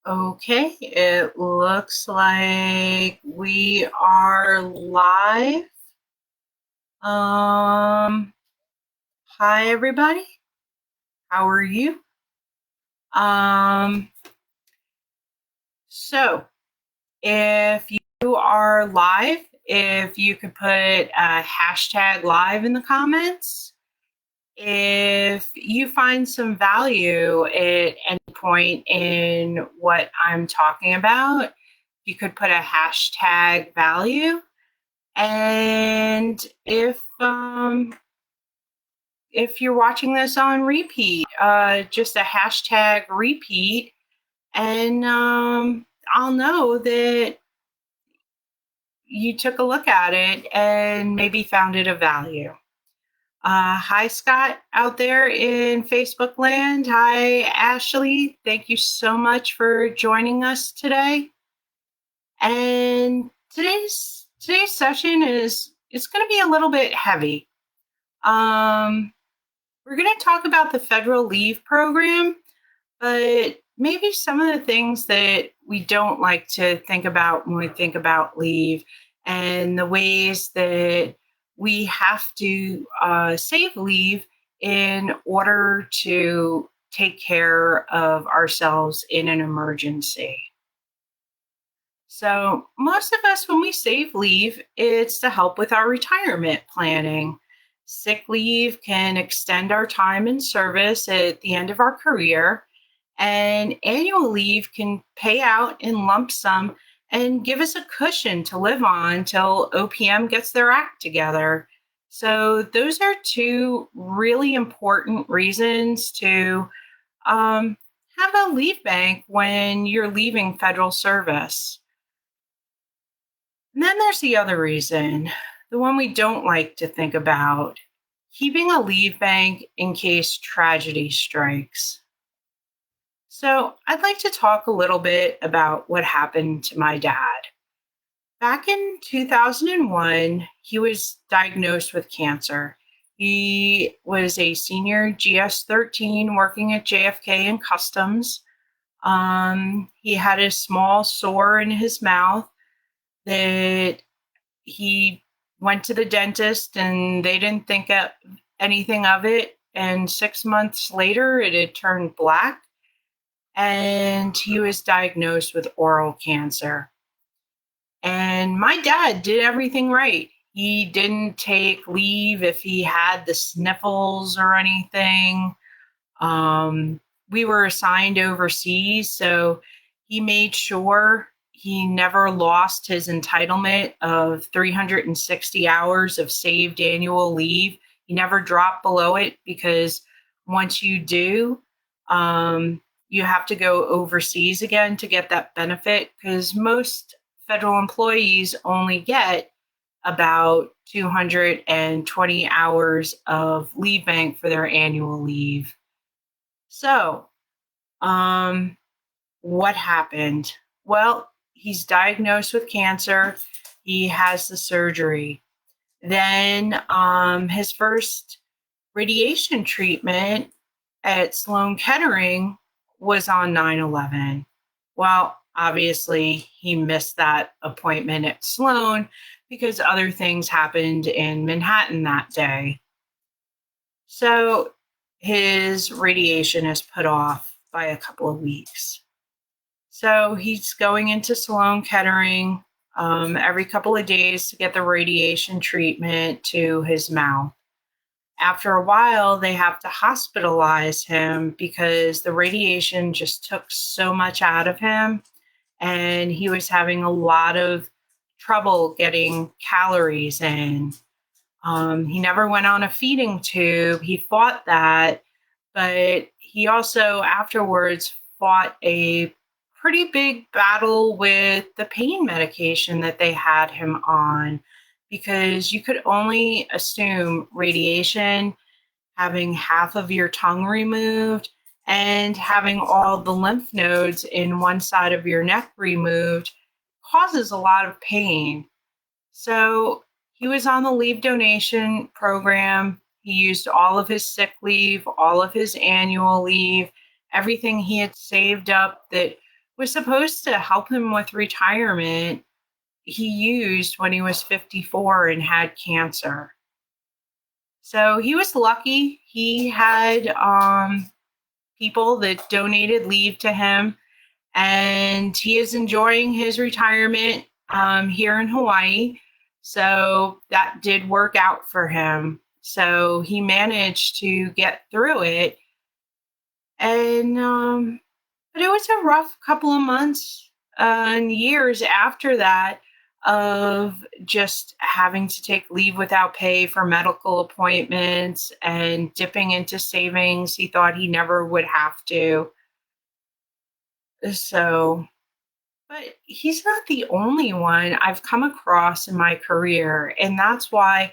Okay, it looks like we are live. Um, Hi everybody. How are you? Um, so if you are live, if you could put a hashtag live in the comments. If you find some value at any point in what I'm talking about, you could put a hashtag value. And if you're watching this on repeat, just a hashtag repeat, and I'll know that you took a look at it and maybe found it of value. Hi, Scott, out there in Facebook land. Hi, Ashley. Thank you so much for joining us today. And today's session is it's going to be a little bit heavy. We're going to talk about the federal leave program, but maybe some of the things that we don't like to think about when we think about leave and the ways that we have to save leave in order to take care of ourselves in an emergency. So, most of us, when we save leave, it's to help with our retirement planning. Sick leave can extend our time in service at the end of our career, and annual leave can pay out in lump sum and give us a cushion to live on till OPM gets their act together. So, those are two really important reasons to have a leave bank when you're leaving federal service. And then there's the other reason, the one we don't like to think about, keeping a leave bank in case tragedy strikes. So, I'd like to talk a little bit about what happened to my dad. Back in 2001, he was diagnosed with cancer. He was a senior GS-13 working at JFK in Customs. He had a small sore in his mouth that he went to the dentist and they didn't think of anything of it. And 6 months later, it had turned black and he was diagnosed with oral cancer. And my dad did everything right. He didn't take leave if he had the sniffles or anything. We were assigned overseas, so he made sure he never lost his entitlement of 360 hours of saved annual leave. He never dropped below it because once you do, you have to go overseas again to get that benefit because most federal employees only get about 220 hours of leave bank for their annual leave. So, what happened? Well, he's diagnosed with cancer. He has the surgery. Then, his first radiation treatment at Sloan Kettering was on 9/11. Well, obviously, he missed that appointment at Sloan because other things happened in Manhattan that day. So his radiation is put off by a couple of weeks. So he's going into Sloan Kettering every couple of days to get the radiation treatment to his mouth. After a while, they have to hospitalize him because the radiation just took so much out of him, and he was having a lot of trouble getting calories in. He never went on a feeding tube. He fought that, but he also afterwards fought a pretty big battle with the pain medication that they had him on because you could only assume radiation, having half of your tongue removed, and having all the lymph nodes in one side of your neck removed causes a lot of pain. So he was on the leave donation program. He used all of his sick leave, all of his annual leave, everything he had saved up that was supposed to help him with retirement, he used when he was 54 and had cancer. So he was lucky. He had people that donated leave to him, and he is enjoying his retirement here in Hawaii. So that did work out for him. So he managed to get through it. And, but it was a rough couple of months and years after that of just having to take leave without pay for medical appointments and dipping into savings he thought he never would have to. So, but he's not the only one I've come across in my career. And that's why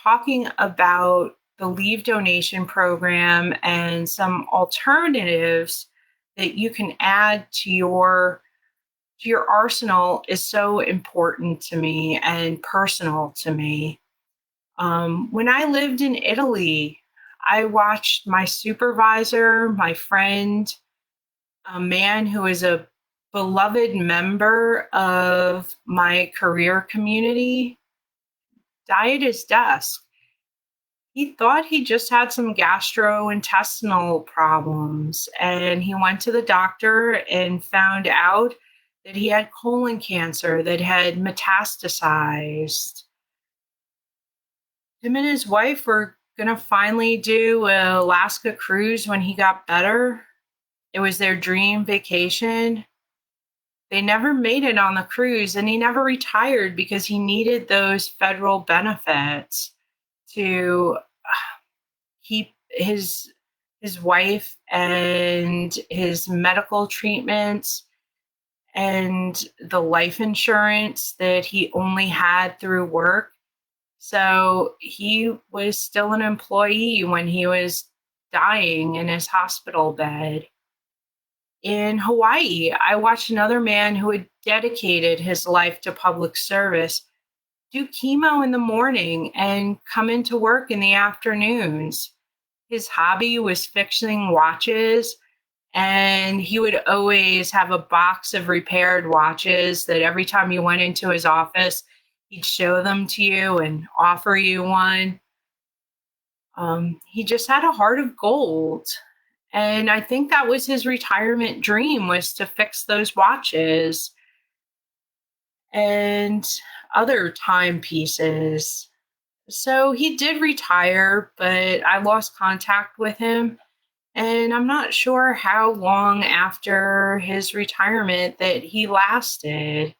talking about the leave donation program and some alternatives that you can add to your arsenal is so important to me and personal to me. When I lived in Italy, I watched my supervisor, my friend, a man who is a beloved member of my career community, die at his desk. He thought he just had some gastrointestinal problems, and he went to the doctor and found out that he had colon cancer that had metastasized. Him and his wife were going to finally do an Alaska cruise when he got better. It was their dream vacation. They never made it on the cruise, and he never retired because he needed those federal benefits to keep his wife and his medical treatments and the life insurance that he only had through work. So he was still an employee when he was dying in his hospital bed. In Hawaii, I watched another man who had dedicated his life to public service do chemo in the morning and come into work in the afternoons. His hobby was fixing watches, and he would always have a box of repaired watches that every time you went into his office, he'd show them to you and offer you one. He just had a heart of gold. And I think that was his retirement dream, was to fix those watches and other timepieces. So he did retire, but I lost contact with him. And I'm not sure how long after his retirement that he lasted,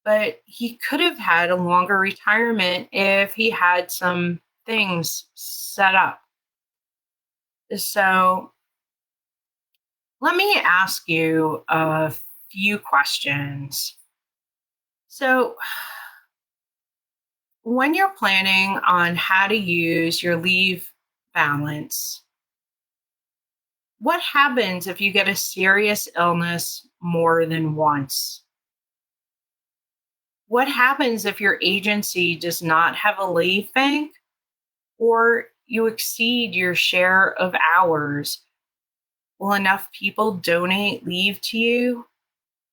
but he could have had a longer retirement if he had some things set up. So let me ask you a few questions. So, when you're planning on how to use your leave balance, what happens if you get a serious illness more than once? What happens if your agency does not have a leave bank or you exceed your share of hours? Will enough people donate leave to you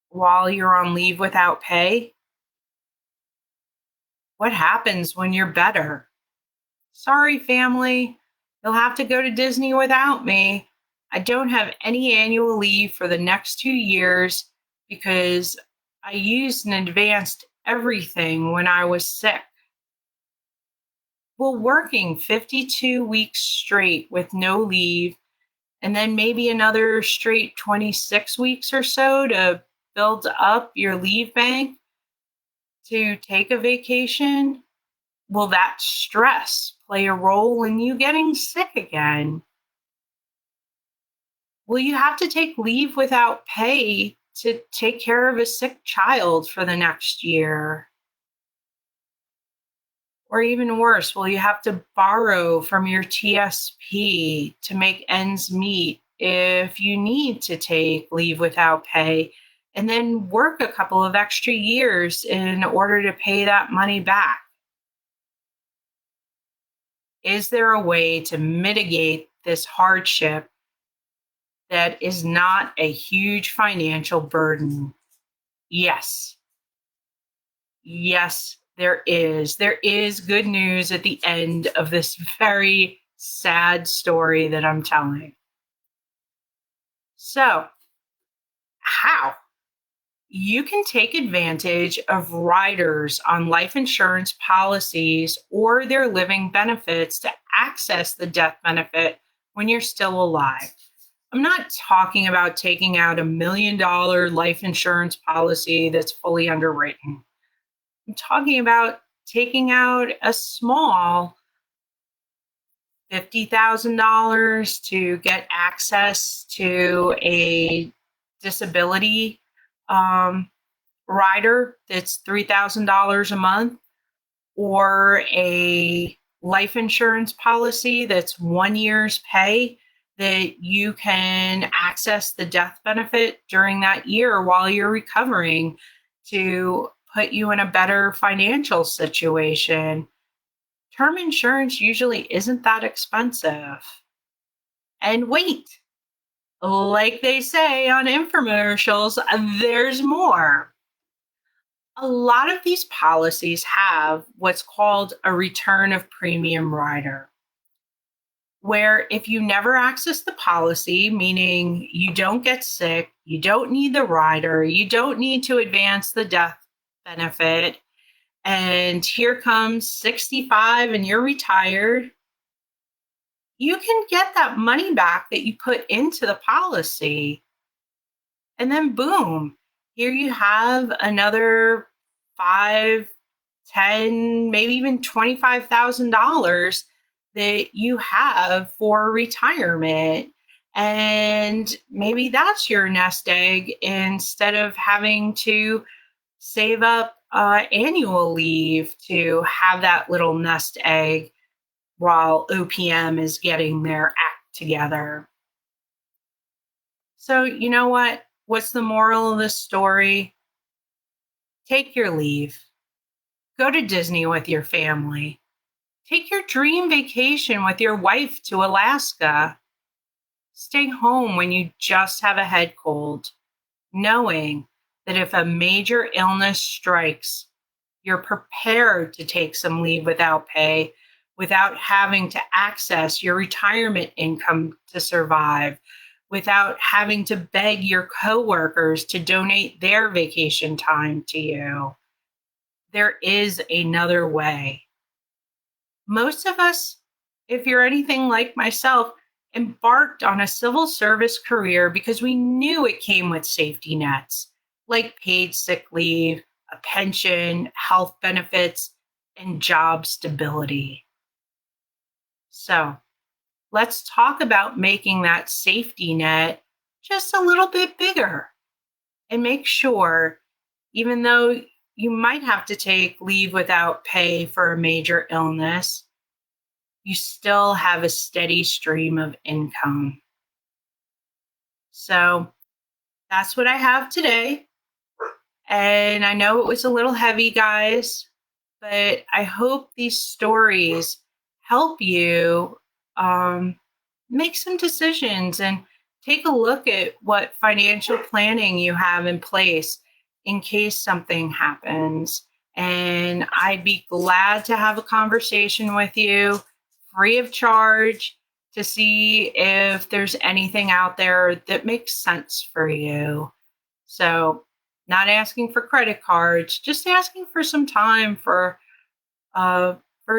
while you're on leave without pay? What happens when you're better? Sorry, family, you'll have to go to Disney without me. I don't have any annual leave for the next 2 years because I used and advanced everything when I was sick. Well, working 52 weeks straight with no leave, and then maybe another straight 26 weeks or so to build up your leave bank to take a vacation, will that stress play a role in you getting sick again? Will you have to take leave without pay to take care of a sick child for the next year? Or even worse, will you have to borrow from your TSP to make ends meet if you need to take leave without pay and then work a couple of extra years in order to pay that money back? Is there a way to mitigate this hardship that is not a huge financial burden? Yes. Yes, there is. There is good news at the end of this very sad story that I'm telling. So, how? You can take advantage of riders on life insurance policies or their living benefits to access the death benefit when you're still alive. I'm not talking about taking out $1 million life insurance policy that's fully underwritten. I'm talking about taking out a small $50,000 to get access to a disability rider that's $3,000 a month, or a life insurance policy that's 1 year's pay that you can access the death benefit during that year while you're recovering to put you in a better financial situation. Term insurance usually isn't that expensive. And wait, like they say on infomercials, there's more. A lot of these policies have what's called a return of premium rider, where if you never access the policy, meaning you don't get sick, you don't need the rider, you don't need to advance the death benefit, and here comes 65 and you're retired, you can get that money back that you put into the policy. And then boom, here you have another 5, 10, maybe even $25,000 that you have for retirement. And maybe that's your nest egg instead of having to save up annual leave to have that little nest egg while OPM is getting their act together. So, you know what? What's the moral of this story? Take your leave. Go to Disney with your family. Take your dream vacation with your wife to Alaska. Stay home when you just have a head cold, knowing that if a major illness strikes, you're prepared to take some leave without pay, without having to access your retirement income to survive, without having to beg your coworkers to donate their vacation time to you. There is another way. Most of us, if you're anything like myself, embarked on a civil service career because we knew it came with safety nets, like paid sick leave, a pension, health benefits, and job stability. So let's talk about making that safety net just a little bit bigger and make sure, even though you might have to take leave without pay for a major illness, you still have a steady stream of income. So that's what I have today. And I know it was a little heavy, guys, but I hope these stories help you make some decisions and take a look at what financial planning you have in place in case something happens. And I'd be glad to have a conversation with you free of charge to see if there's anything out there that makes sense for you. So, not asking for credit cards, just asking for some time for a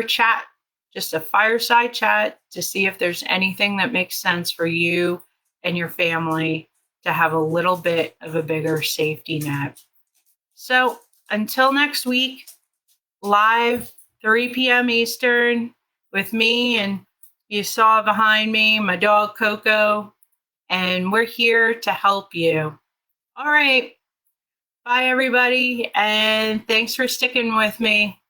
chat, just a fireside chat to see if there's anything that makes sense for you and your family to have a little bit of a bigger safety net. So until next week, live 3 p.m. Eastern with me, and you saw behind me my dog Coco, and we're here to help you. All right. Bye, everybody, and thanks for sticking with me.